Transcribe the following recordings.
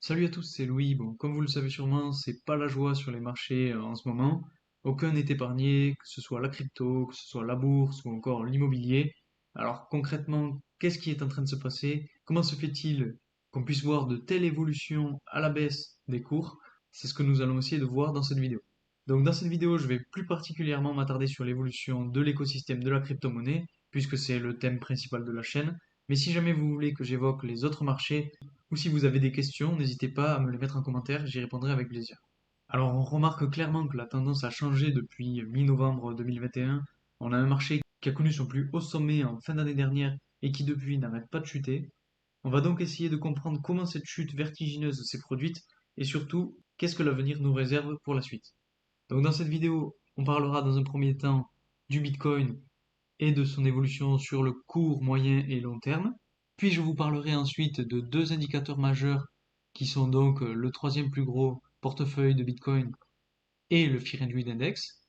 Salut à tous, c'est Louis. Bon, comme vous le savez sûrement, c'est pas la joie sur les marchés en ce moment. Aucun n'est épargné, que ce soit la crypto, que ce soit la bourse ou encore l'immobilier. Alors concrètement, qu'est-ce qui est en train de se passer? Comment se fait-il qu'on puisse voir de telles évolutions à la baisse des cours? C'est ce que nous allons essayer de voir dans cette vidéo. Donc dans cette vidéo, je vais plus particulièrement m'attarder sur l'évolution de l'écosystème de la crypto-monnaie, puisque c'est le thème principal de la chaîne. Mais si jamais vous voulez que j'évoque les autres marchés, ou si vous avez des questions, n'hésitez pas à me les mettre en commentaire, j'y répondrai avec plaisir. Alors on remarque clairement que la tendance a changé depuis mi-novembre 2021. On a un marché qui a connu son plus haut sommet en fin d'année dernière et qui depuis n'arrête pas de chuter. On va donc essayer de comprendre comment cette chute vertigineuse s'est produite et surtout qu'est-ce que l'avenir nous réserve pour la suite. Donc dans cette vidéo, on parlera dans un premier temps du Bitcoin et de son évolution sur le court, moyen et long terme. Puis je vous parlerai ensuite de deux indicateurs majeurs qui sont donc le troisième plus gros portefeuille de Bitcoin et le Fear and Greed Index.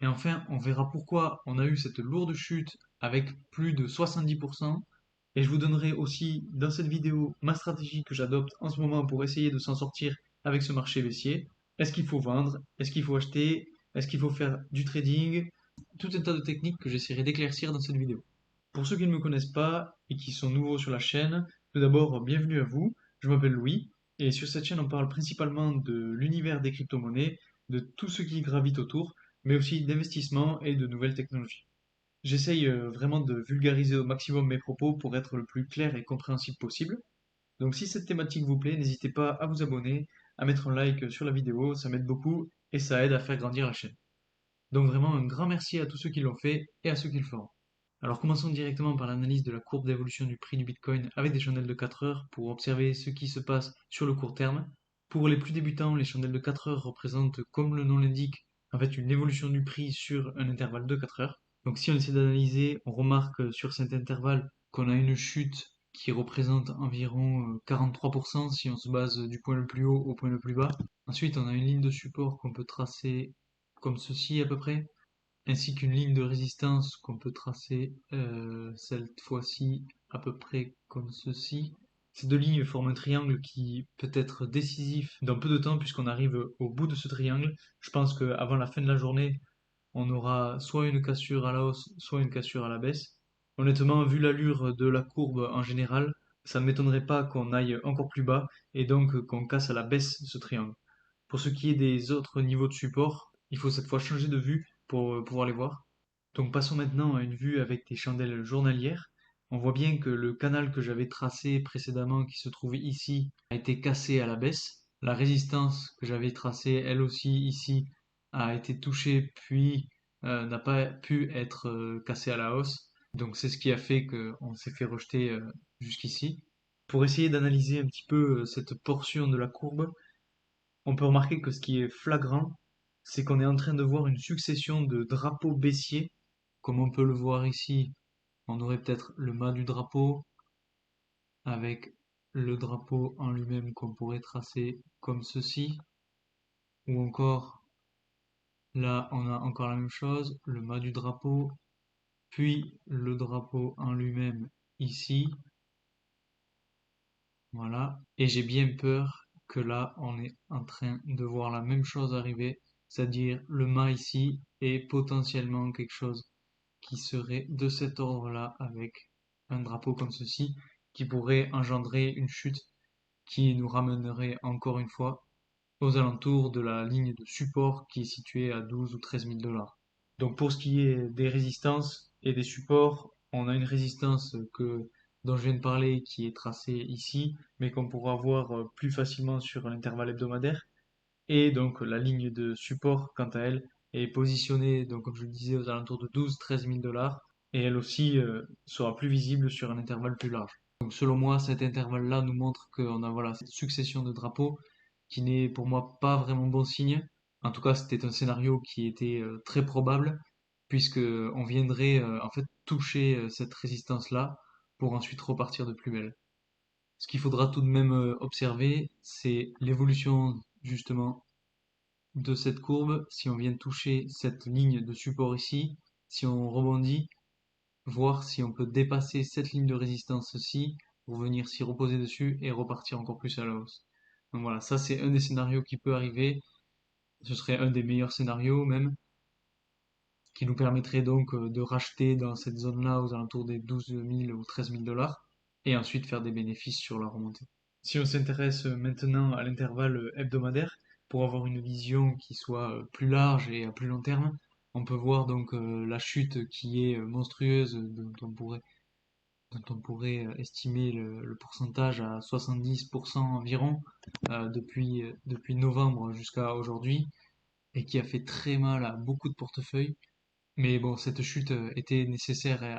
Et enfin, on verra pourquoi on a eu cette lourde chute avec plus de 70%. Et je vous donnerai aussi dans cette vidéo ma stratégie que j'adopte en ce moment pour essayer de s'en sortir avec ce marché baissier. Est-ce qu'il faut vendre? Est-ce qu'il faut acheter? Est-ce qu'il faut faire du trading? Tout un tas de techniques que j'essaierai d'éclaircir dans cette vidéo. Pour ceux qui ne me connaissent pas et qui sont nouveaux sur la chaîne, tout d'abord, bienvenue à vous. Je m'appelle Louis et sur cette chaîne, on parle principalement de l'univers des crypto-monnaies, de tout ce qui gravite autour, mais aussi d'investissement et de nouvelles technologies. J'essaye vraiment de vulgariser au maximum mes propos pour être le plus clair et compréhensible possible. Donc si cette thématique vous plaît, n'hésitez pas à vous abonner, à mettre un like sur la vidéo, ça m'aide beaucoup et ça aide à faire grandir la chaîne. Donc vraiment un grand merci à tous ceux qui l'ont fait et à ceux qui le feront. Alors commençons directement par l'analyse de la courbe d'évolution du prix du Bitcoin avec des chandelles de 4 heures pour observer ce qui se passe sur le court terme. Pour les plus débutants, les chandelles de 4 heures représentent, comme le nom l'indique, en fait une évolution du prix sur un intervalle de 4 heures. Donc si on essaie d'analyser, on remarque sur cet intervalle qu'on a une chute qui représente environ 43% si on se base du point le plus haut au point le plus bas. Ensuite, on a une ligne de support qu'on peut tracer comme ceci à peu près, ainsi qu'une ligne de résistance qu'on peut tracer cette fois-ci à peu près comme ceci. Ces deux lignes forment un triangle qui peut être décisif dans peu de temps puisqu'on arrive au bout de ce triangle. Je pense qu'avant la fin de la journée, on aura soit une cassure à la hausse, soit une cassure à la baisse. Honnêtement, vu l'allure de la courbe en général, ça ne m'étonnerait pas qu'on aille encore plus bas et donc qu'on casse à la baisse ce triangle. Pour ce qui est des autres niveaux de support, il faut cette fois changer de vue pour pouvoir les voir. Donc passons maintenant à une vue avec des chandelles journalières. On voit bien que le canal que j'avais tracé précédemment qui se trouvait ici a été cassé à la baisse. La résistance que j'avais tracée elle aussi ici a été touchée puis n'a pas pu être cassée à la hausse. Donc c'est ce qui a fait qu'on s'est fait rejeter jusqu'ici. Pour essayer d'analyser un petit peu cette portion de la courbe, on peut remarquer que ce qui est flagrant, c'est qu'on est en train de voir une succession de drapeaux baissiers. Comme on peut le voir ici, on aurait peut-être le mât du drapeau avec le drapeau en lui-même qu'on pourrait tracer comme ceci. Ou encore, là, on a encore la même chose, le mât du drapeau, puis le drapeau en lui-même ici. Voilà. Et j'ai bien peur que là, on est en train de voir la même chose arriver, c'est-à-dire le mât ici et potentiellement quelque chose qui serait de cet ordre-là avec un drapeau comme ceci, qui pourrait engendrer une chute qui nous ramènerait encore une fois aux alentours de la ligne de support qui est située à 12 ou 13 000 dollars. Donc pour ce qui est des résistances et des supports, on a une résistance dont je viens de parler qui est tracée ici, mais qu'on pourra voir plus facilement sur l'intervalle hebdomadaire. Et donc la ligne de support, quant à elle, est positionnée, donc comme je le disais, aux alentours de 12-13 000 dollars. Et elle aussi sera plus visible sur un intervalle plus large. Donc selon moi, cet intervalle-là nous montre qu'on a voilà, cette succession de drapeaux qui n'est pour moi pas vraiment bon signe. En tout cas, c'était un scénario qui était très probable, puisque on viendrait en fait toucher cette résistance-là pour ensuite repartir de plus belle. Ce qu'il faudra tout de même observer, c'est l'évolution justement de cette courbe. Si on vient toucher cette ligne de support ici, si on rebondit, voir si on peut dépasser cette ligne de résistance-ci pour venir s'y reposer dessus et repartir encore plus à la hausse. Donc voilà, ça c'est un des scénarios qui peut arriver. Ce serait un des meilleurs scénarios même, qui nous permettrait donc de racheter dans cette zone-là aux alentours des 12 000 ou 13 000 $ et ensuite faire des bénéfices sur la remontée. Si on s'intéresse maintenant à l'intervalle hebdomadaire, pour avoir une vision qui soit plus large et à plus long terme, on peut voir donc la chute qui est monstrueuse, dont on pourrait estimer le pourcentage à 70% environ depuis novembre jusqu'à aujourd'hui, et qui a fait très mal à beaucoup de portefeuilles. Mais bon, cette chute était nécessaire, et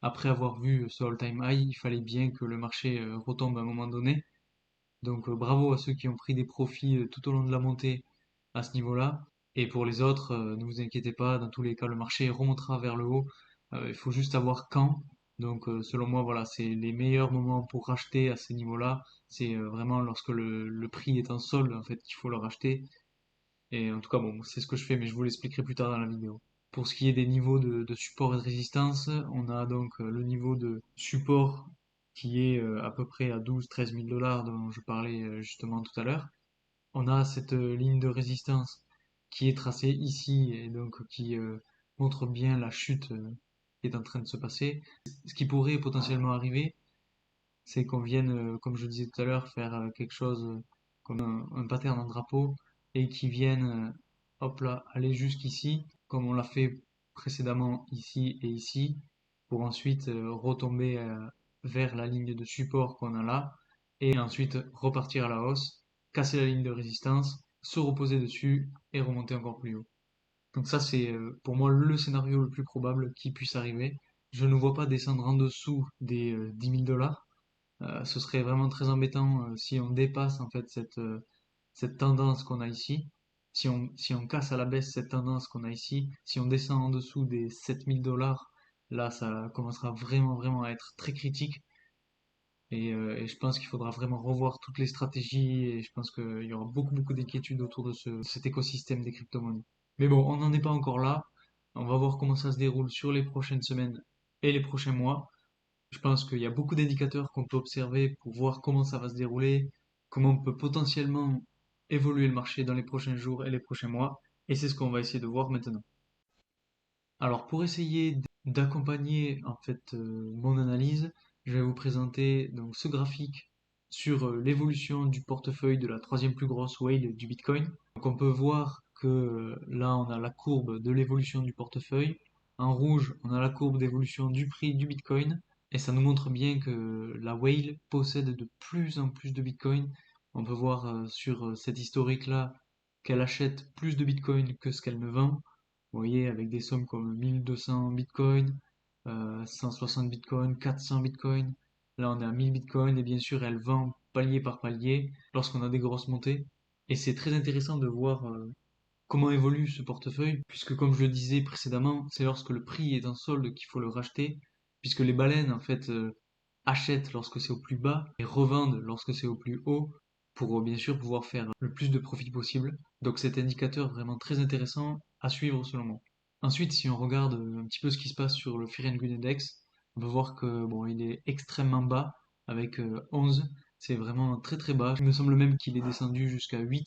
après avoir vu ce all-time high, il fallait bien que le marché retombe à un moment donné. Donc bravo à ceux qui ont pris des profits tout au long de la montée à ce niveau-là. Et pour les autres, ne vous inquiétez pas, dans tous les cas, le marché remontera vers le haut. Il faut juste savoir quand. Donc selon moi, voilà, c'est les meilleurs moments pour racheter à ces niveaux-là. C'est vraiment lorsque le prix est en solde, en fait, qu'il faut le racheter. Et en tout cas, bon, c'est ce que je fais, mais je vous l'expliquerai plus tard dans la vidéo. Pour ce qui est des niveaux de support et de résistance, on a donc le niveau de support qui est à peu près à 12 000 à 13 000 $ dont je parlais justement tout à l'heure. On a cette ligne de résistance qui est tracée ici et donc qui montre bien la chute qui est en train de se passer. Ce qui pourrait potentiellement arriver, c'est qu'on vienne, comme je disais tout à l'heure, faire quelque chose comme un pattern en drapeau et qui vienne, hop là, aller jusqu'ici, comme on l'a fait précédemment ici et ici, pour ensuite retomber vers la ligne de support qu'on a là, et ensuite repartir à la hausse, casser la ligne de résistance, se reposer dessus et remonter encore plus haut. Donc ça, c'est pour moi le scénario le plus probable qui puisse arriver. Je ne vois pas descendre en dessous des 10 000 $. Ce serait vraiment très embêtant si on dépasse en fait cette tendance qu'on a ici. Si on casse à la baisse cette tendance qu'on a ici, si on descend en dessous des 7 000 $, là ça commencera vraiment vraiment à être très critique. Et je pense qu'il faudra vraiment revoir toutes les stratégies, et je pense qu'il y aura beaucoup beaucoup d'inquiétudes autour de cet écosystème des crypto-monnaies. Mais bon, on n'en est pas encore là. On va voir comment ça se déroule sur les prochaines semaines et les prochains mois. Je pense qu'il y a beaucoup d'indicateurs qu'on peut observer pour voir comment ça va se dérouler, comment on peut potentiellement évoluer le marché dans les prochains jours et les prochains mois. Et c'est ce qu'on va essayer de voir maintenant. Alors pour essayer d'accompagner en fait mon analyse, je vais vous présenter donc ce graphique sur l'évolution du portefeuille de la troisième plus grosse whale du Bitcoin. Donc on peut voir que là on a la courbe de l'évolution du portefeuille. En rouge, on a la courbe d'évolution du prix du Bitcoin. Et ça nous montre bien que la whale possède de plus en plus de Bitcoin. On peut voir sur cet historique-là qu'elle achète plus de Bitcoin que ce qu'elle ne vend. Vous voyez, avec des sommes comme 1200 bitcoins, 160 bitcoins, 400 bitcoins. Là, on est à 1000 bitcoins et bien sûr, elle vend palier par palier lorsqu'on a des grosses montées. Et c'est très intéressant de voir comment évolue ce portefeuille, puisque comme je le disais précédemment, c'est lorsque le prix est en solde qu'il faut le racheter, puisque les baleines, en fait, achètent lorsque c'est au plus bas et revendent lorsque c'est au plus haut pour bien sûr pouvoir faire le plus de profit possible. Donc cet indicateur vraiment très intéressant à suivre selon moi. Ensuite, si on regarde un petit peu ce qui se passe sur le Fear and Good Index, on peut voir que bon, il est extrêmement bas avec 11. C'est vraiment très très bas. Il me semble même qu'il est descendu jusqu'à 8.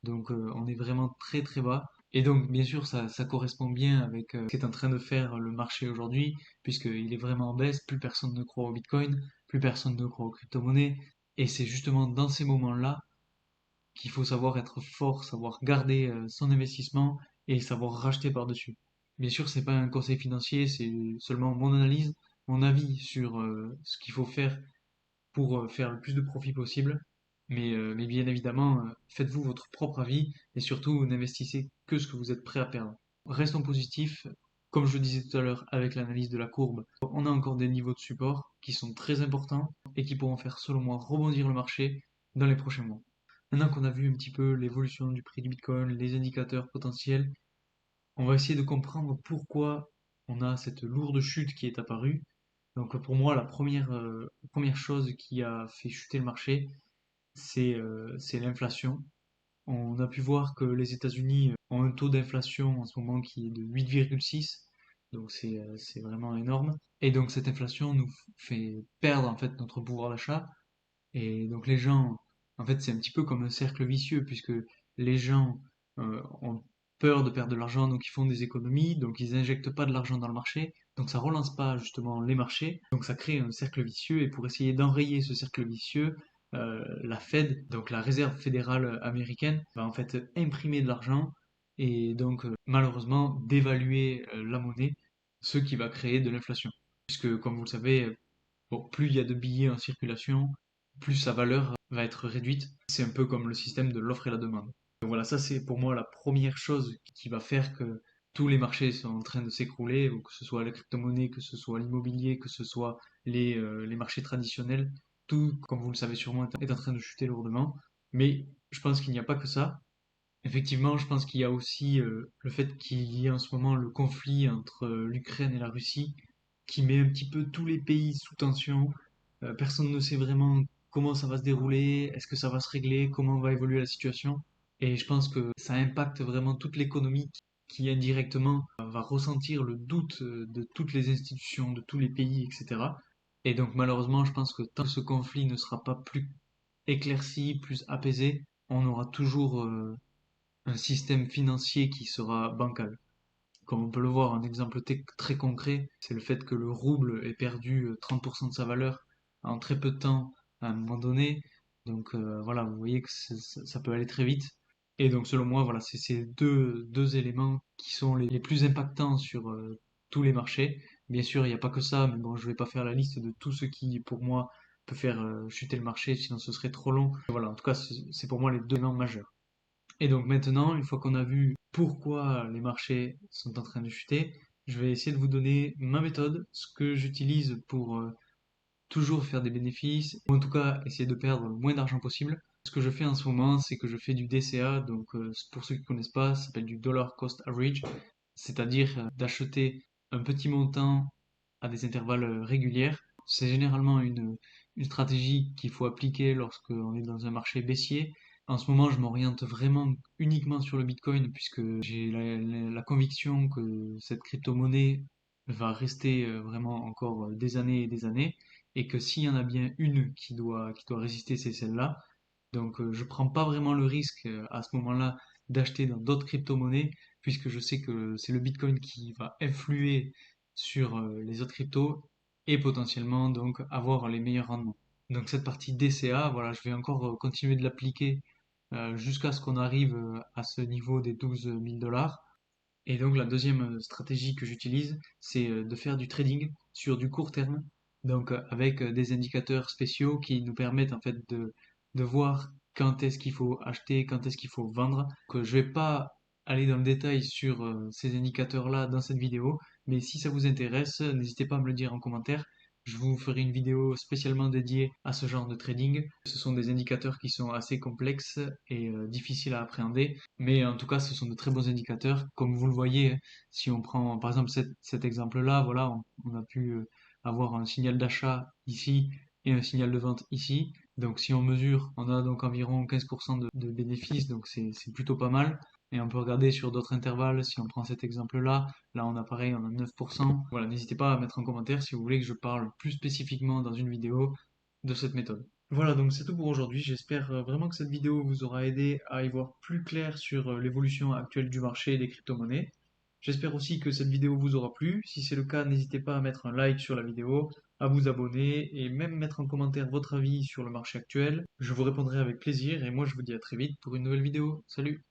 Donc on est vraiment très très bas. Et donc bien sûr ça correspond bien avec ce qu'est en train de faire le marché aujourd'hui, puisqu'il est vraiment en baisse, plus personne ne croit au Bitcoin, plus personne ne croit aux crypto-monnaies. Et c'est justement dans ces moments-là qu'il faut savoir être fort, savoir garder son investissement et savoir racheter par-dessus. Bien sûr, c'est pas un conseil financier, c'est seulement mon analyse, mon avis sur ce qu'il faut faire pour faire le plus de profit possible. Mais bien évidemment, faites-vous votre propre avis et surtout n'investissez que ce que vous êtes prêt à perdre. Restons positifs. Comme je le disais tout à l'heure avec l'analyse de la courbe, on a encore des niveaux de support qui sont très importants et qui pourront faire, selon moi, rebondir le marché dans les prochains mois. Maintenant qu'on a vu un petit peu l'évolution du prix du Bitcoin, les indicateurs potentiels, on va essayer de comprendre pourquoi on a cette lourde chute qui est apparue. Donc pour moi, la première chose qui a fait chuter le marché, c'est l'inflation. On a pu voir que les États-Unis ont un taux d'inflation en ce moment qui est de 8,6, donc c'est vraiment énorme. Et donc cette inflation nous fait perdre en fait notre pouvoir d'achat. Et donc les gens, En fait, c'est un petit peu comme un cercle vicieux, puisque les gens ont peur de perdre de l'argent, donc ils font des économies, donc ils injectent pas de l'argent dans le marché, donc ça relance pas justement les marchés, donc ça crée un cercle vicieux, et pour essayer d'enrayer ce cercle vicieux, la Fed, donc la Réserve fédérale américaine, va en fait imprimer de l'argent, et donc malheureusement dévaluer la monnaie, ce qui va créer de l'inflation. Puisque comme vous le savez, bon, plus il y a de billets en circulation, plus sa valeur va être réduite. C'est un peu comme le système de l'offre et la demande. Donc voilà, ça c'est pour moi la première chose qui va faire que tous les marchés sont en train de s'écrouler, ou que ce soit la crypto-monnaie, que ce soit l'immobilier, que ce soit les marchés traditionnels. Tout, comme vous le savez sûrement, est en train de chuter lourdement. Mais je pense qu'il n'y a pas que ça. Effectivement, je pense qu'il y a aussi le fait qu'il y ait en ce moment le conflit entre l'Ukraine et la Russie qui met un petit peu tous les pays sous tension. Personne ne sait vraiment comment ça va se dérouler, est-ce que ça va se régler, comment va évoluer la situation. Et je pense que ça impacte vraiment toute l'économie qui indirectement va ressentir le doute de toutes les institutions, de tous les pays, etc. Et donc malheureusement, je pense que tant que ce conflit ne sera pas plus éclairci, plus apaisé, on aura toujours un système financier qui sera bancal. Comme on peut le voir, un exemple très concret, c'est le fait que le rouble ait perdu 30% de sa valeur en très peu de temps à un moment donné. Donc voilà, vous voyez que ça peut aller très vite. Et donc selon moi, voilà, c'est ces deux éléments qui sont les plus impactants sur tous les marchés. Bien sûr, il n'y a pas que ça, mais bon, je vais pas faire la liste de tout ce qui, pour moi, peut faire chuter le marché, sinon ce serait trop long. Voilà, en tout cas, c'est pour moi les deux éléments majeurs. Et donc maintenant, une fois qu'on a vu pourquoi les marchés sont en train de chuter, je vais essayer de vous donner ma méthode, ce que j'utilise pour toujours faire des bénéfices, ou en tout cas essayer de perdre le moins d'argent possible. Ce que je fais en ce moment, c'est que je fais du DCA, donc pour ceux qui ne connaissent pas, ça s'appelle du Dollar Cost Average, c'est-à-dire d'acheter un petit montant à des intervalles réguliers. C'est généralement une stratégie qu'il faut appliquer lorsqu'on est dans un marché baissier. En ce moment, je m'oriente vraiment uniquement sur le Bitcoin puisque j'ai la conviction que cette crypto-monnaie va rester vraiment encore des années et des années et que s'il y en a bien une qui doit résister, c'est celle-là. Donc je prends pas vraiment le risque à ce moment-là d'acheter dans d'autres crypto-monnaies puisque je sais que c'est le Bitcoin qui va influer sur les autres cryptos et potentiellement donc avoir les meilleurs rendements. Donc cette partie DCA, voilà, je vais encore continuer de l'appliquer jusqu'à ce qu'on arrive à ce niveau des 12 000 $. Et donc la deuxième stratégie que j'utilise, c'est de faire du trading sur du court terme, donc avec des indicateurs spéciaux qui nous permettent en fait de voir quand est-ce qu'il faut acheter, quand est-ce qu'il faut vendre. Que je vais pas aller dans le détail sur ces indicateurs-là dans cette vidéo, mais si ça vous intéresse, n'hésitez pas à me le dire en commentaire. Je vous ferai une vidéo spécialement dédiée à ce genre de trading. Ce sont des indicateurs qui sont assez complexes et difficiles à appréhender, mais en tout cas, ce sont de très bons indicateurs. Comme vous le voyez, si on prend par exemple cet exemple-là, voilà, on a pu avoir un signal d'achat ici et un signal de vente ici. Donc si on mesure, on a donc environ 15% de bénéfices, donc c'est plutôt pas mal. Et on peut regarder sur d'autres intervalles, si on prend cet exemple-là, là on a pareil, on a 9%. Voilà, n'hésitez pas à mettre en commentaire si vous voulez que je parle plus spécifiquement dans une vidéo de cette méthode. Voilà, donc c'est tout pour aujourd'hui. J'espère vraiment que cette vidéo vous aura aidé à y voir plus clair sur l'évolution actuelle du marché des crypto-monnaies. J'espère aussi que cette vidéo vous aura plu. Si c'est le cas, n'hésitez pas à mettre un like sur la vidéo, à vous abonner et même mettre en commentaire votre avis sur le marché actuel. Je vous répondrai avec plaisir et moi je vous dis à très vite pour une nouvelle vidéo. Salut!